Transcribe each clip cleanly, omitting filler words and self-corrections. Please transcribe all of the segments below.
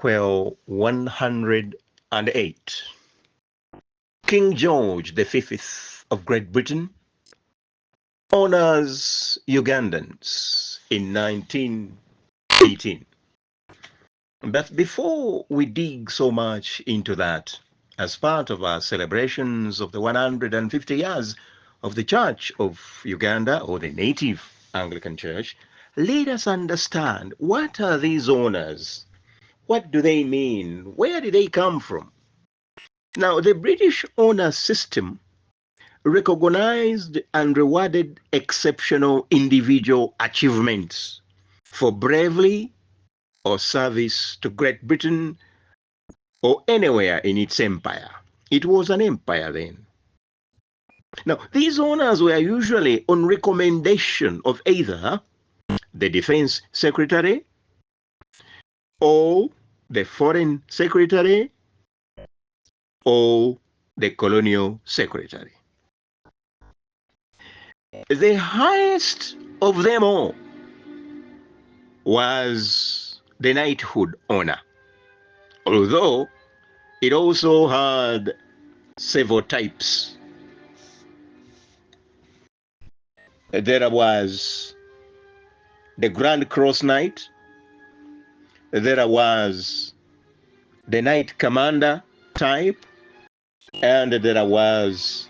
Article 108. King George V of Great Britain honors Ugandans in 1918. But before we dig so much into that, as part of our celebrations of the 150 years of the Church of Uganda, or the Native Anglican Church, let us understand, what are these honors? What do they mean? Where did they come from? Now, the British honor system recognized and rewarded exceptional individual achievements for bravery or service to Great Britain or anywhere in its empire. It was an empire then. Now, these honors were usually on recommendation of either the Defense Secretary or the Foreign Secretary or the Colonial Secretary. The highest of them all was the knighthood honor, although it also had several types. There was the Grand Cross Knight, there was the Knight Commander type, and there was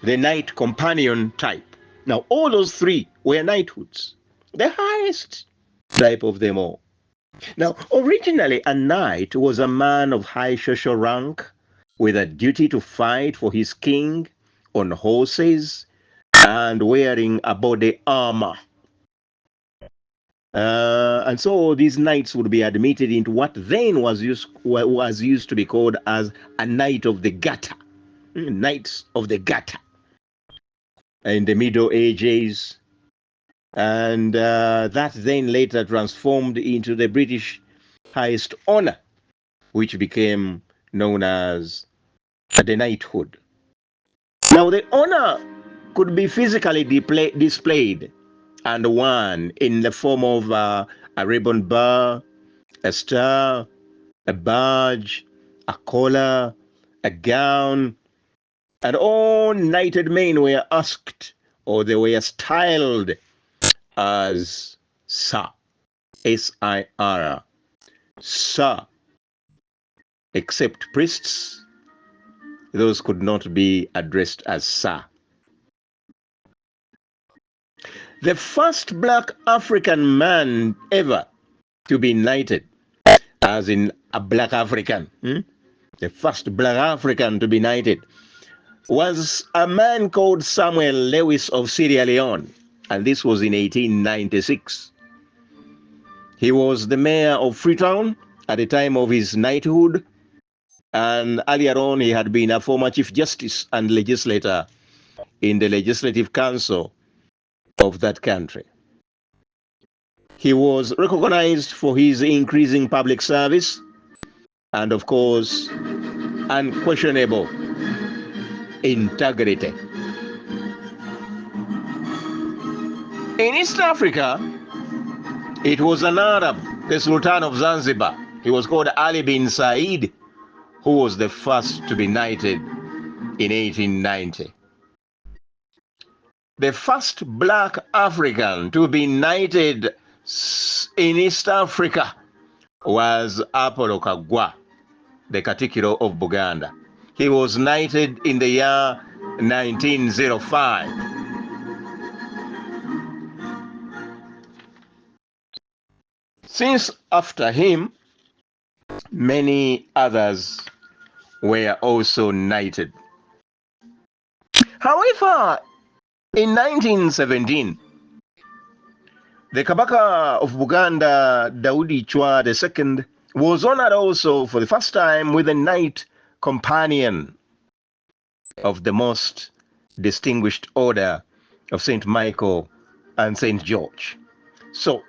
the Knight Companion type. Now, all those three were knighthoods, the highest type of them all. Now, originally, a knight was a man of high social rank with a duty to fight for his king on horses and wearing a body armor. And so these knights would be admitted into what then was used to be called as a Knight of the Garter, Knights of the Garter, in the Middle Ages. And that then later transformed into the British highest honor, which became known as the knighthood. Now, the honor could be physically displayed and worn in the form of a ribbon bar, a star, a badge, a collar, a gown, and all knighted men were asked, or they were styled as Sir, S-I-R, Sir, except priests. Those could not be addressed as Sir. The first black African man ever to be knighted, as in a black African, the first black African to be knighted, was a man called Samuel Lewis of Sierra Leone, and this was in 1896. He was the mayor of Freetown at the time of his knighthood, and earlier on he had been a former Chief Justice and legislator in the Legislative Council of that country. He was recognized for his increasing public service and, of course, unquestionable integrity. In East Africa, it was an Arab, the Sultan of Zanzibar. He was called Ali bin Said, who was the first to be knighted in 1890. The first black African to be knighted in East Africa was Apollo Kagwa, the Katikiro of Buganda. He was knighted in the year 1905. Since after him, many others were also knighted. However, in 1917, the Kabaka of Buganda, Daudi Chwa II, was honored also for the first time with a Knight Companion of the most distinguished order of St. Michael and St. George. So,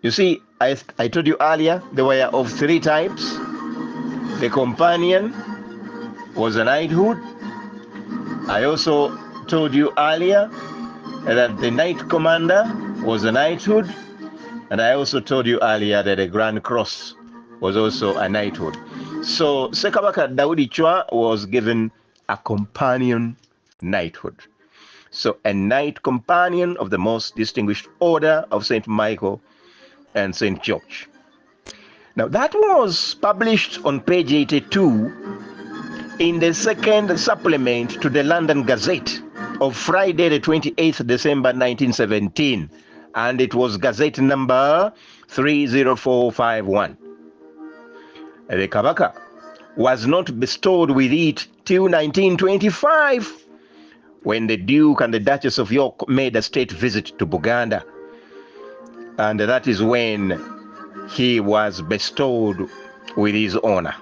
you see, I told you earlier they were of three types. The Companion was a knighthood. I also told you earlier that the Knight Commander was a knighthood, and I also told you earlier that the Grand Cross was also a knighthood. So Sekabaka Daudi Chwa was given a companion knighthood. So a knight companion of the most distinguished order of St. Michael and St. George. Now that was published on page 82 in the second supplement to the London Gazette of Friday the 28th December 1917, and it was Gazette number 30451. The Kabaka was not bestowed with it till 1925, when the Duke and the Duchess of York made a state visit to Buganda, and that is when he was bestowed with his honor.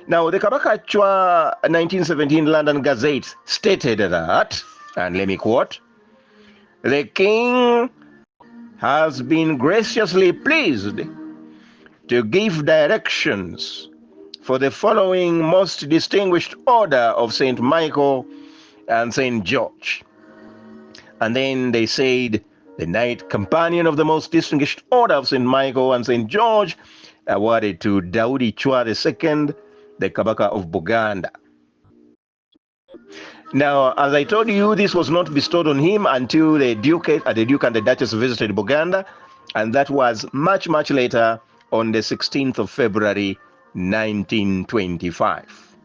Now, the Kabaka Chwa 1917 London Gazette stated that, and let me quote, "The king has been graciously pleased to give directions for the following most distinguished order of St. Michael and St. George." And then they said, the knight companion of the most distinguished order of St. Michael and St. George, awarded to Daudi Chwa II, the Kabaka of Buganda. Now, as I told you, this was not bestowed on him until the Duke and the Duchess visited Buganda, and that was much, much later, on the 16th of February, 1925.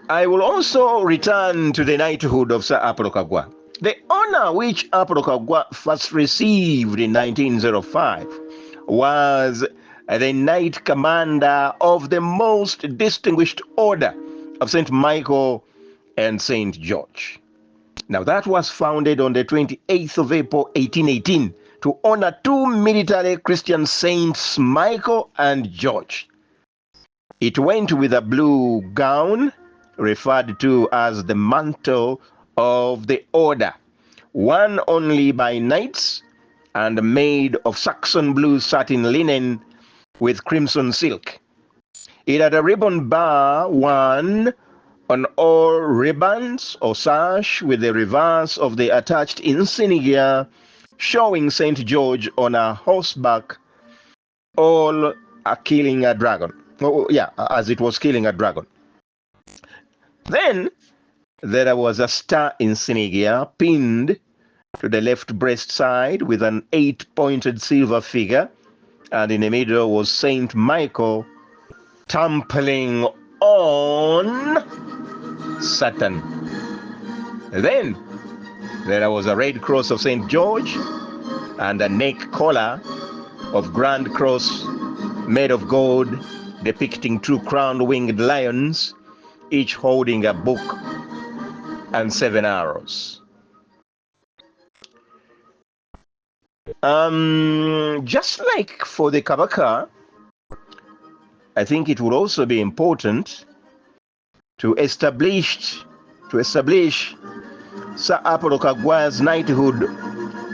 I will also return to the knighthood of Sir Apollo Kagwa. The honor which Apollo Kagwa first received in 1905 was the Knight Commander of the most distinguished order of St. Michael and St. George. Now that was founded on the 28th of April 1818 to honor two military Christian saints, Michael and George. It went with a blue gown, referred to as the mantle of the order, worn only by knights and made of Saxon blue satin linen with crimson silk. It had a ribbon bar worn on all ribbons or sash, with the reverse of the attached insignia showing St. George on a horseback, all killing a dragon. Oh, yeah, as it was killing a dragon. Then there was a star insignia pinned to the left breast side with an 8-pointed silver figure, and in the middle was Saint Michael trampling on Satan. Then there was a red cross of St. George and a neck collar of Grand Cross made of gold, depicting two crowned winged lions, each holding a book and 7 arrows. Just like for the Kabaka, I think it would also be important to establish Sir Apollo Kagwa's knighthood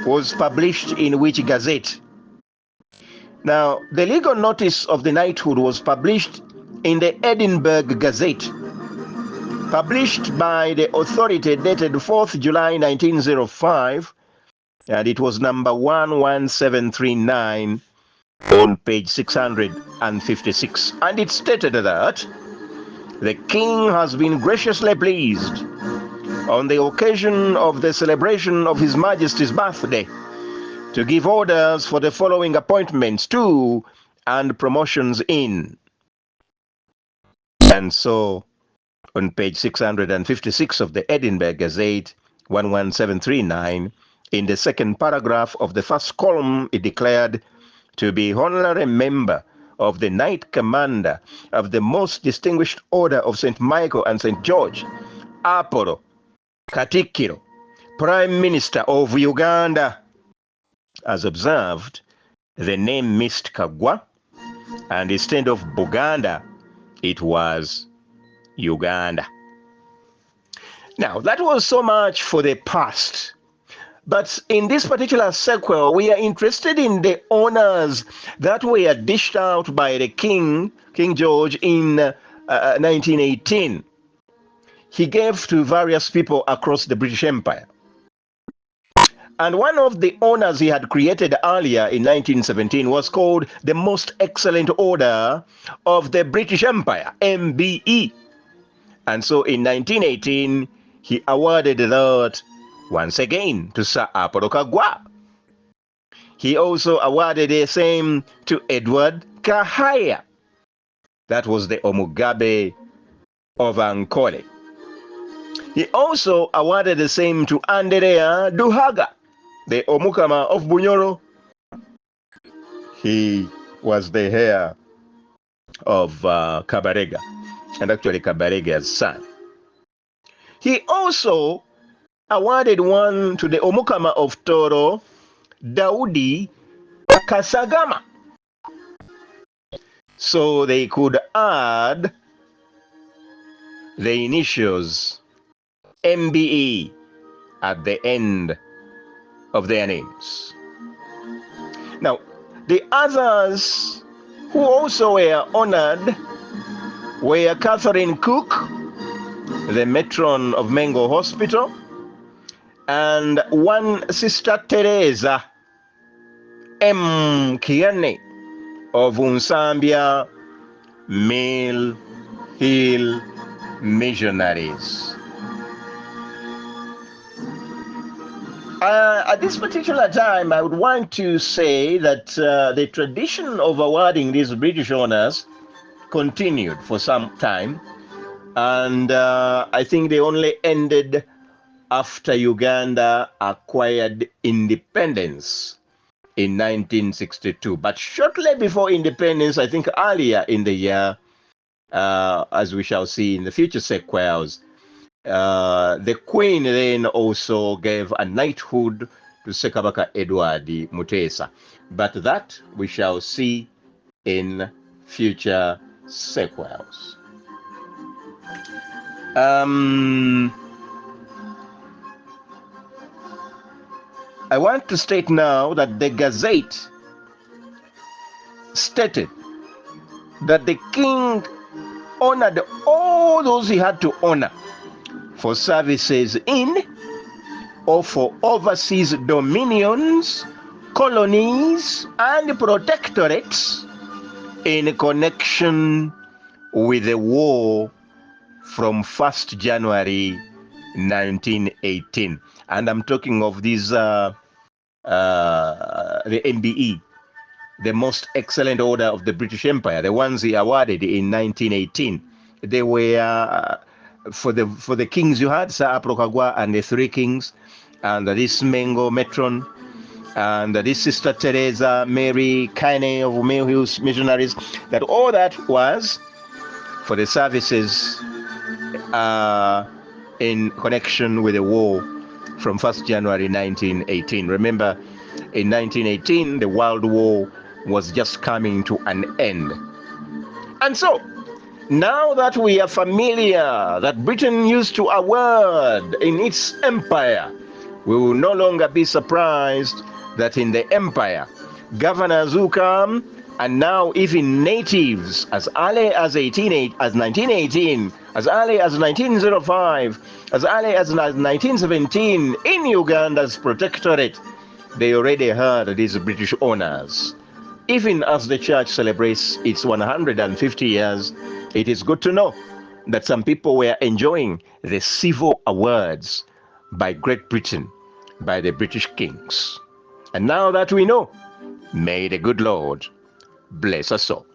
was published in which gazette. Now, the legal notice of the knighthood was published in the Edinburgh Gazette, published by the authority dated 4th July 1905, and it was number 11739 on page 656. And it stated that the king has been graciously pleased on the occasion of the celebration of His Majesty's birthday to give orders for the following appointments to and promotions in. And so, on page 656 of the Edinburgh Gazette, 11739, in the second paragraph of the first column, it declared to be honorary member of the Knight Commander of the most distinguished order of St. Michael and St. George, Apollo Katikkiro, Prime Minister of Uganda. As observed, the name missed Kagwa, and instead of Buganda, it was Uganda. Now, that was so much for the past. But in this particular sequel, we are interested in the honors that were dished out by the King George in 1918. He gave to various people across the British Empire. And one of the honors he had created earlier in 1917 was called the Most Excellent Order of the British Empire, MBE. And so in 1918, he awarded that once again to Sir Apollo Kagwa. He also awarded the same to Edward Kahaya. That was the Omugabe of Ankole. He also awarded the same to Andrea Duhaga, the Omukama of Bunyoro. He was the heir of Kabarega, and actually Kabarega's son. He also awarded one to the Omukama of Toro, Daudi Kasagama. So they could add the initials MBE at the end of their names. Now, the others who also were honored were Catherine Cook, the matron of Mengo Hospital, and one Sister Teresa M. Kiane of Unsambia Mill Hill Missionaries. At this particular time, I would want to say that the tradition of awarding these British honors continued for some time, and I think they only ended after Uganda acquired independence in 1962. But shortly before independence, I think earlier in the year, as we shall see in the future sequels, the Queen then also gave a knighthood to Kabaka Edward Mutesa. But that we shall see in future sequels. I want to state now that the Gazette stated that the king honored all those he had to honor for services in or for overseas dominions, colonies, and protectorates in connection with the war from 1st January 1918. And I'm talking of these, the MBE, the Most Excellent Order of the British Empire, the ones he awarded in 1918. They were for the kings you had, Sir Apollo Kagwa and the three kings, and this Mengo matron, and this Sister Teresa Mary Kane of Mill Hills Missionaries, that all that was for the services in connection with the war from 1st January 1918. Remember, in 1918, the World War was just coming to an end. And so, now that we are familiar that Britain used to award in its empire, we will no longer be surprised that in the empire, governors who come, and now even natives, as early as 1918, as early as 1905, as early as 1917, in Uganda's protectorate, they already heard these British honors. Even as the church celebrates its 150 years, it is good to know that some people were enjoying the civil awards by Great Britain, by the British kings. And now that we know, may the good Lord bless us all.